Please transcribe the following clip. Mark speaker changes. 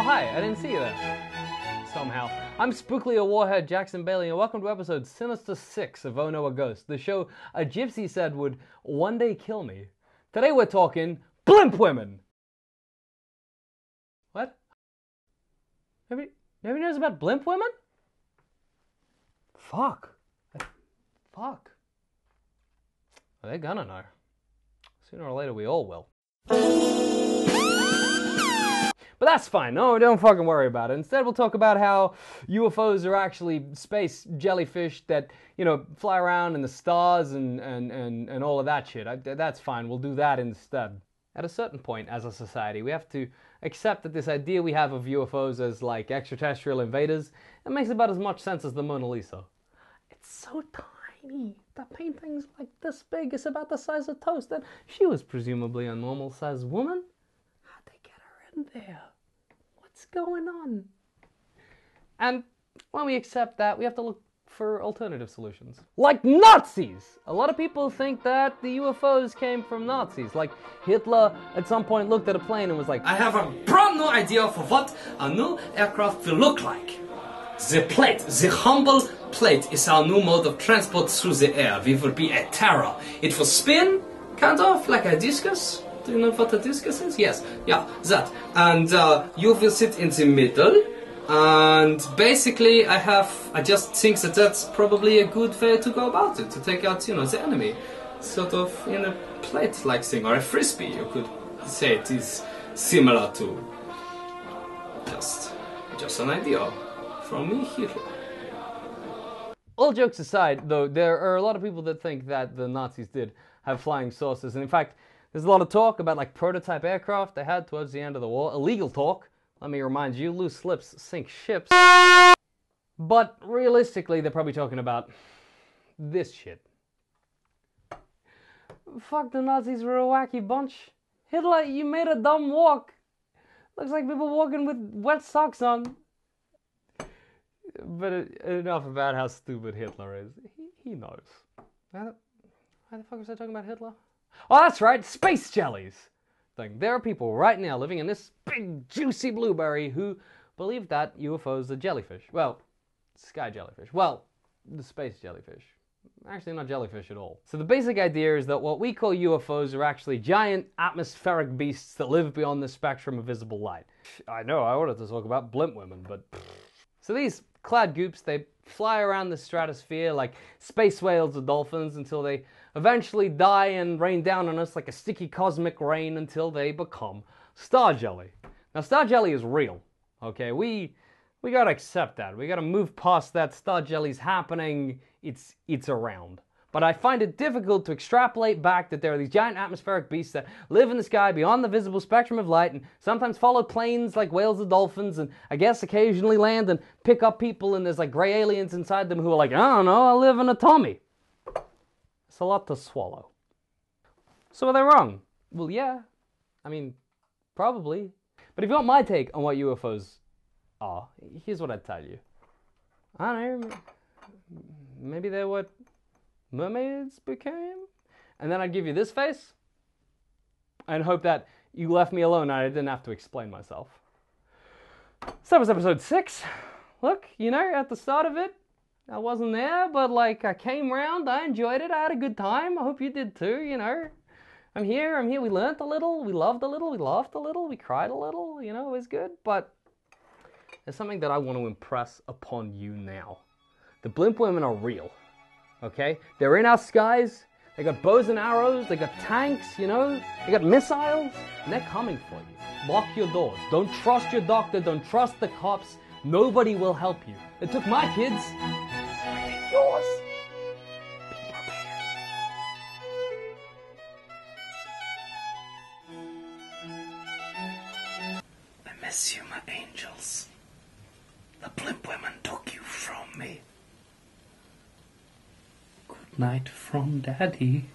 Speaker 1: hi, I didn't see you there. Somehow. I'm spookily warhead Jackson Baly, and welcome to episode Sinister 6 of Oh No a Ghost, the show a gypsy said would one day kill me. Today we're talking Blimp women! What? Nobody knows about Blimp women? Fuck. Fuck. Well, they're gonna know. Sooner or later we all will. But that's fine. No, don't fucking worry about it. Instead, we'll talk about how UFOs are actually space jellyfish that, you know, fly around in the stars and all of that shit. That's fine. We'll do that instead. At a certain point, as a society, we have to accept that this idea we have of UFOs as, like, extraterrestrial invaders, it makes about as much sense as the Mona Lisa. It's so tiny. That painting's like this big. It's about the size of toast. And she was presumably a normal-sized woman. How'd they get her in there? What's going on? And when we accept that, we have to look for alternative solutions. Like Nazis! A lot of people think that the UFOs came from Nazis. Like Hitler at some point looked at a plane and was like,
Speaker 2: I have a brand new idea for what a new aircraft will look like. The plate, the humble plate, is our new mode of transport through the air. We will be a terror. It will spin, kind of, like a discus. Do you know what a discus is? Yes, yeah, that. And you will sit in the middle. And basically, I just think that that's probably a good way to go about it. To take out, you know, the enemy. Sort of in a plate-like thing. Or a frisbee, you could say it is similar to. Just an idea. From me, Hitler.
Speaker 1: All jokes aside, though, there are a lot of people that think that the Nazis did have flying saucers. And in fact, there's a lot of talk about like prototype aircraft they had towards the end of the war. Illegal talk. Let me remind you, loose slips sink ships. But realistically, they're probably talking about this shit. Fuck, the Nazis were a wacky bunch. Hitler, you made a dumb walk. Looks like people walking with wet socks on. But enough about how stupid Hitler is. He knows. Why the fuck was I talking about Hitler? Oh, that's right, space jellies! There are people right now living in this big, juicy blueberry who believe that UFOs are jellyfish. Well, sky jellyfish. Well, the space jellyfish. Actually, not jellyfish at all. So the basic idea is that what we call UFOs are actually giant atmospheric beasts that live beyond the spectrum of visible light. I know, I wanted to talk about blimp women, but... So these cloud goops, they fly around the stratosphere like space whales or dolphins until they eventually die and rain down on us like a sticky cosmic rain until they become star jelly. Now, star jelly is real, okay? We gotta accept that. We gotta move past that. Star jelly's happening. It's around. But I find it difficult to extrapolate back that there are these giant atmospheric beasts that live in the sky beyond the visible spectrum of light and sometimes follow planes like whales or dolphins and I guess occasionally land and pick up people and there's like gray aliens inside them who are like, I don't know, I live in a tummy. It's a lot to swallow. So are they wrong? Well, yeah. I mean, probably. But if you want my take on what UFOs are, here's what I'd tell you. I don't know, maybe they're what mermaids became? And then I'd give you this face and hope that you left me alone and I didn't have to explain myself. So that was episode 6. Look, you know, at the start of it, I wasn't there, but like I came round, I enjoyed it, I had a good time. I hope you did too, you know. I'm here, we learnt a little, we loved a little, we laughed a little, we cried a little, you know, it was good. But there's something that I want to impress upon you now. The blimp women are real. Okay? They're in our skies, they got bows and arrows, they got tanks, you know, they got missiles, and they're coming for you. Lock your doors. Don't trust your doctor, don't trust the cops. Nobody will help you. They took my kids. They take yours. Be prepared.
Speaker 2: I miss you, my angels. The blimp women took you from me. Night from Daddy.